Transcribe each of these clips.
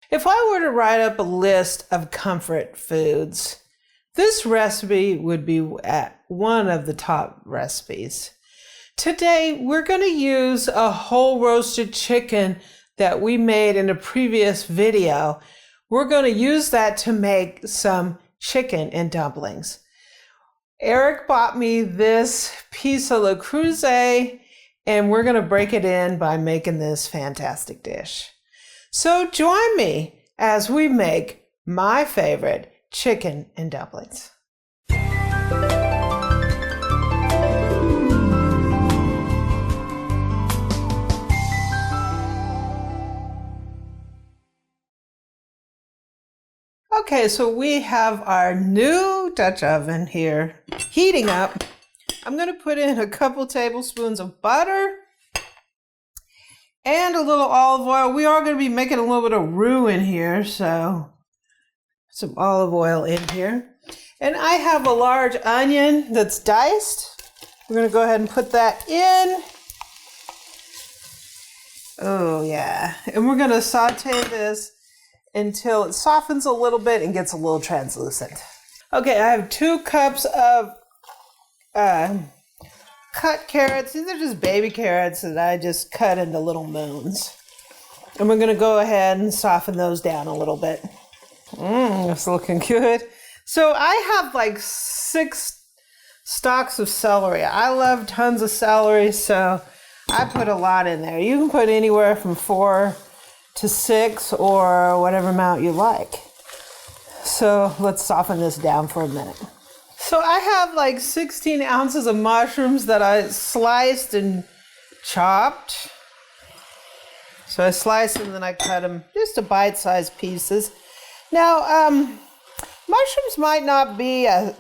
If I were to write up a list of comfort foods, this recipe would be at one of the top recipes. Today, we're going to use a whole roasted chicken that we made in a previous video. We're going to use that to make some chicken and dumplings. Eric bought me this piece of Le Creuset, and we're going to break it in by making this fantastic dish. So join me as we make my favorite chicken and dumplings. Okay, so we have our new Dutch oven here heating up. I'm going to put in a couple tablespoons of butter and a little olive oil. We are going to be making a little bit of roux in here, so some olive oil in here. And I have a large onion that's diced. We're going to go ahead and put that in. Oh yeah, and we're going to saute this until it softens a little bit and gets a little translucent. Okay, I have 2 cups of cut carrots. These are just baby carrots that I just cut into little moons. And we're gonna go ahead and soften those down a little bit. It's looking good. So I have like 6 stalks of celery. I love tons of celery, so I put a lot in there. You can put anywhere from 4 to 6 or whatever amount you like. So let's soften this down for a minute. So I have like 16 ounces of mushrooms that I sliced and chopped. So I sliced them and then I cut them just to bite-sized pieces. Now, mushrooms might not be a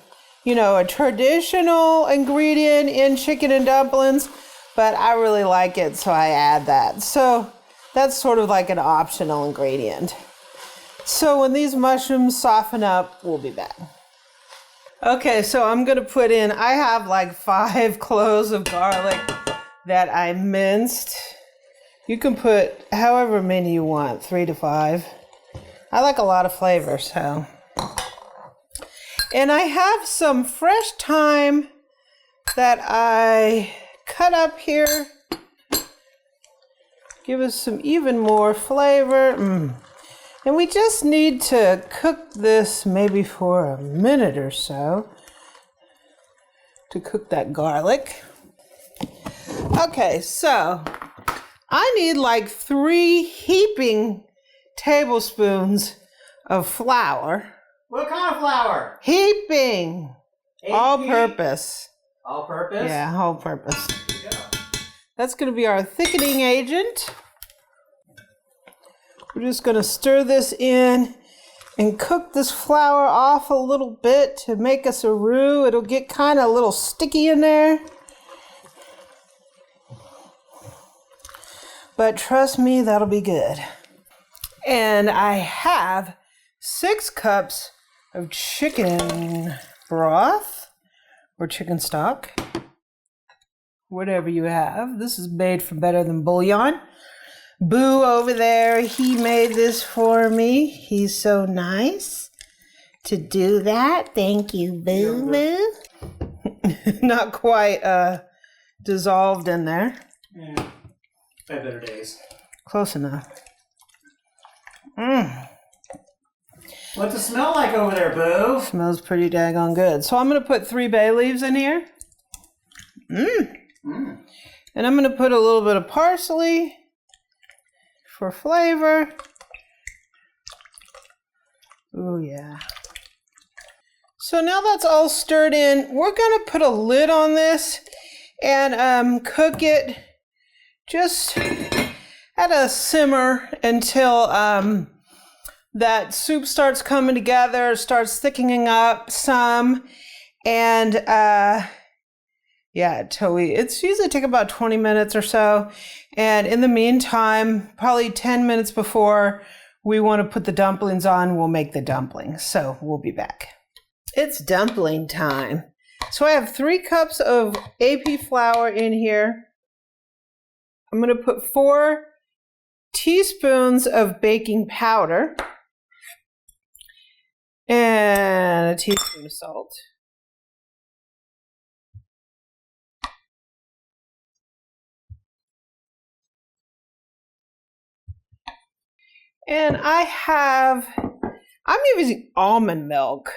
traditional ingredient in chicken and dumplings, but I really like it, so I add that. So that's sort of like an optional ingredient. So when these mushrooms soften up, we'll be back. Okay, so I'm gonna put in, I have like 5 cloves of garlic that I minced. You can put however many you want, 3 to 5. I like a lot of flavor, so. And I have some fresh thyme that I cut up here. Give us some even more flavor. And we just need to cook this maybe for a minute or so to cook that garlic. Okay, so I need like 3 heaping tablespoons of flour. What kind of flour? Heaping. All purpose. All purpose? Yeah, all purpose. Yeah. That's going to be our thickening agent. We're just going to stir this in and cook this flour off a little bit to make us a roux. It'll get kind of a little sticky in there. But trust me, that'll be good. And I have 6 cups of chicken broth or chicken stock, whatever you have. This is made from Better Than Bouillon. Boo over there, he made this for me. He's so nice to do that. Thank you, Boo Boo. Not quite dissolved in there. Yeah, had better days. Close enough. What's it smell like over there, Boo? Smells pretty daggone good. So I'm going to put 3 bay leaves in here. And I'm going to put a little bit of parsley for flavor. Oh yeah. So now that's all stirred in, we're going to put a lid on this and cook it just at a simmer until that soup starts coming together, starts thickening up some, and it's usually take about 20 minutes or so. And in the meantime, probably 10 minutes before we want to put the dumplings on, we'll make the dumplings. So we'll be back. It's dumpling time. So I have 3 cups of AP flour in here. I'm going to put 4 teaspoons of baking powder and a teaspoon of salt. And I'm using almond milk.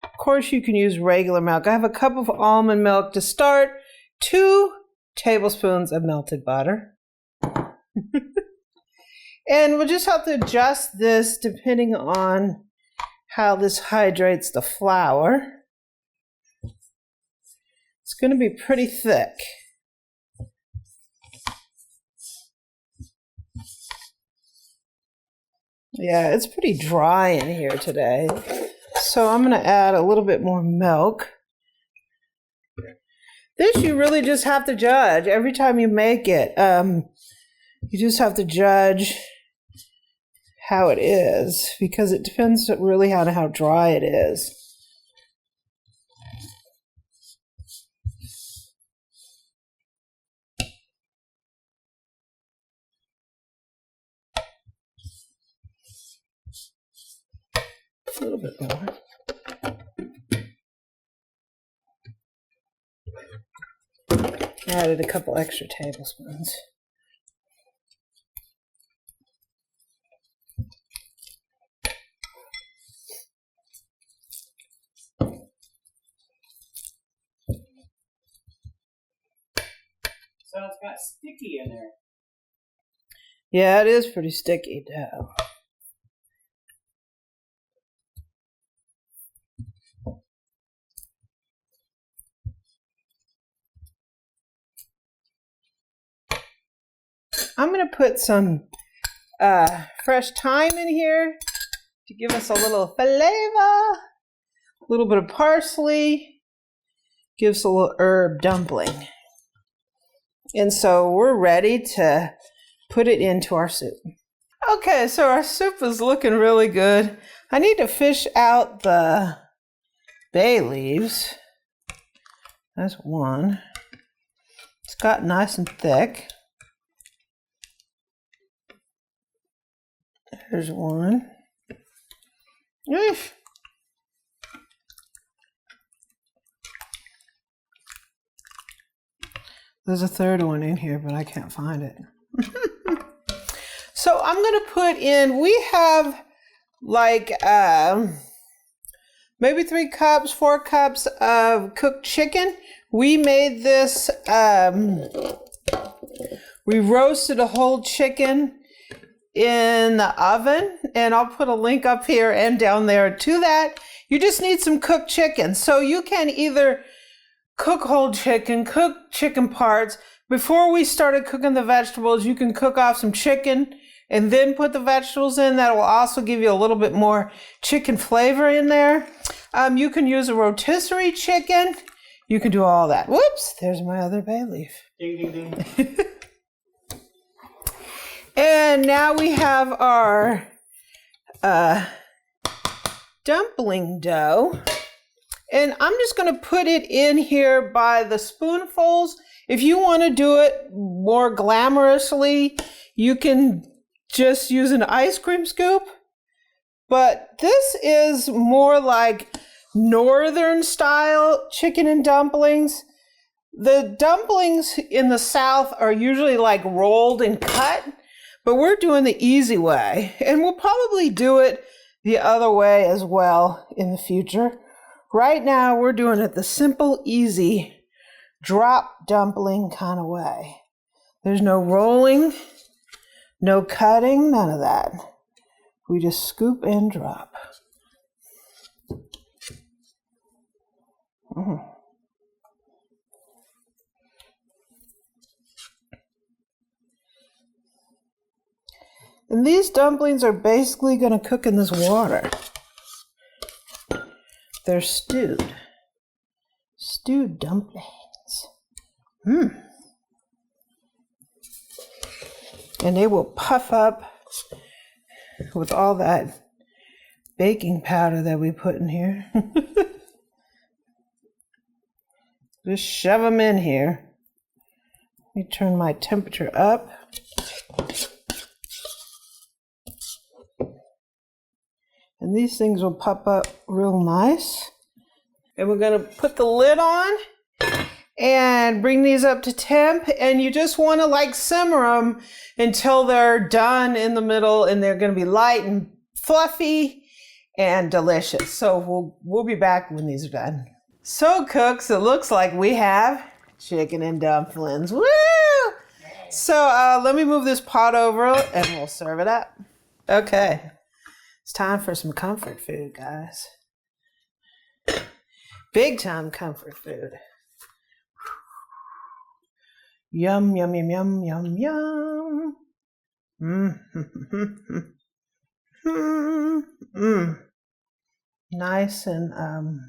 Of course, you can use regular milk. I have a cup of almond milk to start, 2 tablespoons of melted butter. And we'll just have to adjust this depending on how this hydrates the flour. It's going to be pretty thick. Yeah, it's pretty dry in here today. So I'm going to add a little bit more milk. This you really just have to judge every time you make it. You just have to judge how it is because it depends really on how dry it is. A little bit more. Added a couple extra tablespoons. So it's got sticky in there. Yeah, it is pretty sticky dough. I'm going to put some fresh thyme in here to give us a little flavor. A little bit of parsley gives a little herb dumpling. And so we're ready to put it into our soup. Okay, so our soup is looking really good. I need to fish out the bay leaves. That's one. It's got nice and thick. There's one. Eesh. There's a third one in here, but I can't find it. So I'm going to put in, we have like maybe 3 cups, 4 cups of cooked chicken. We made this, we roasted a whole chicken in the oven, and I'll put a link up here and down there to that. You just need some cooked chicken. So you can either cook whole chicken, cook chicken parts. Before we started cooking the vegetables, you can cook off some chicken and then put the vegetables in. That will also give you a little bit more chicken flavor in there. You can use a rotisserie chicken. You can do all that. Whoops, there's my other bay leaf. Ding, ding, ding. And now we have our dumpling dough. And I'm just going to put it in here by the spoonfuls. If you want to do it more glamorously, you can just use an ice cream scoop. But this is more like northern style chicken and dumplings. The dumplings in the South are usually like rolled and cut. But we're doing the easy way, and we'll probably do it the other way as well in the future. Right now, we're doing it the simple, easy, drop dumpling kind of way. There's no rolling, no cutting, none of that. We just scoop and drop. And these dumplings are basically going to cook in this water. They're stewed. Stewed dumplings. And they will puff up with all that baking powder that we put in here. Just shove them in here. Let me turn my temperature up. And these things will pop up real nice. And we're gonna put the lid on and bring these up to temp. And you just wanna like simmer them until they're done in the middle, and they're gonna be light and fluffy and delicious. So we'll be back when these are done. So cooks, it looks like we have chicken and dumplings. Woo! So let me move this pot over and we'll serve it up. Okay, it's time for some comfort food, guys. Big time comfort food. Yum, yum, yum, yum, yum, yum. Nice and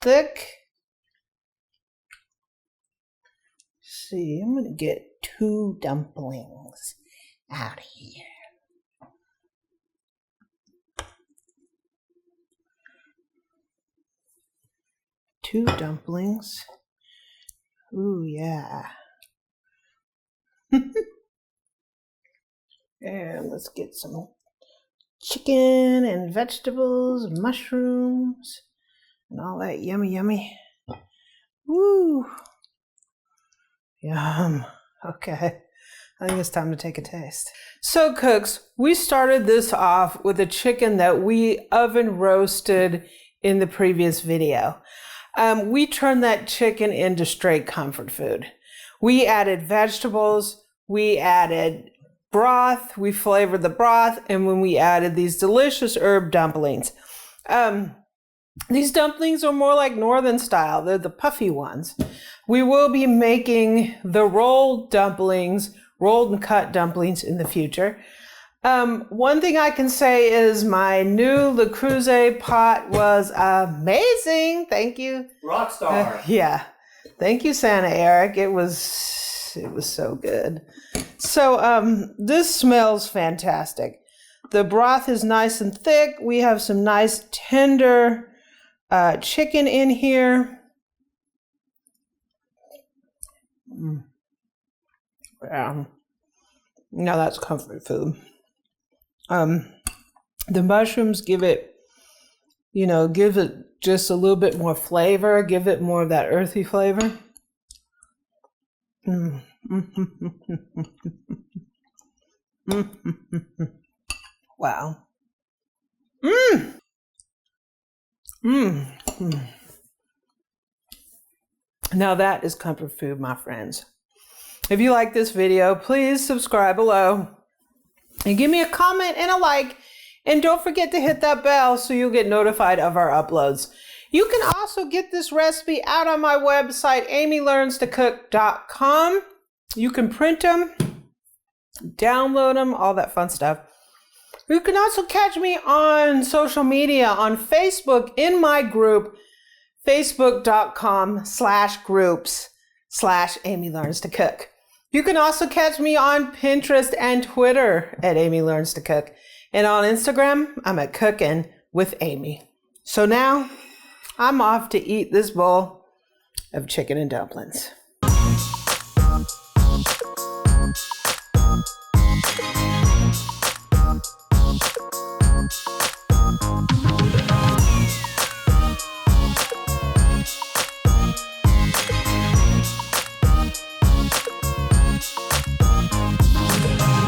thick. Let's see, I'm gonna get 2 dumplings out of here. Two dumplings. Ooh, yeah. And let's get some chicken and vegetables and mushrooms and all that yummy, yummy. Woo. Yum. Okay. I think it's time to take a taste. So cooks, we started this off with a chicken that we oven roasted in the previous video. We turned that chicken into straight comfort food. We added vegetables, we added broth, we flavored the broth, and when we added these delicious herb dumplings. These dumplings are more like northern style. They're the puffy ones. We will be making the rolled dumplings, rolled and cut dumplings in the future. One thing I can say is my new Le Creuset pot was amazing. Thank you. Rockstar. Yeah. Thank you, Santa Eric. It was so good. So this smells fantastic. The broth is nice and thick. We have some nice tender chicken in here. Now that's comfort food. The mushrooms give it just a little bit more flavor, give it more of that earthy flavor. Wow. Now that is comfort food, my friends. If you like this video, please subscribe below and give me a comment and a like. And don't forget to hit that bell so you'll get notified of our uploads. You can also get this recipe out on my website, amylearnstocook.com. You can print them, download them, all that fun stuff. You can also catch me on social media, on Facebook, in my group, facebook.com/groups/amylearnstocook. You can also catch me on Pinterest and Twitter at Amy Learns to Cook. And on Instagram, I'm at Cookin' with Amy. So now I'm off to eat this bowl of chicken and dumplings.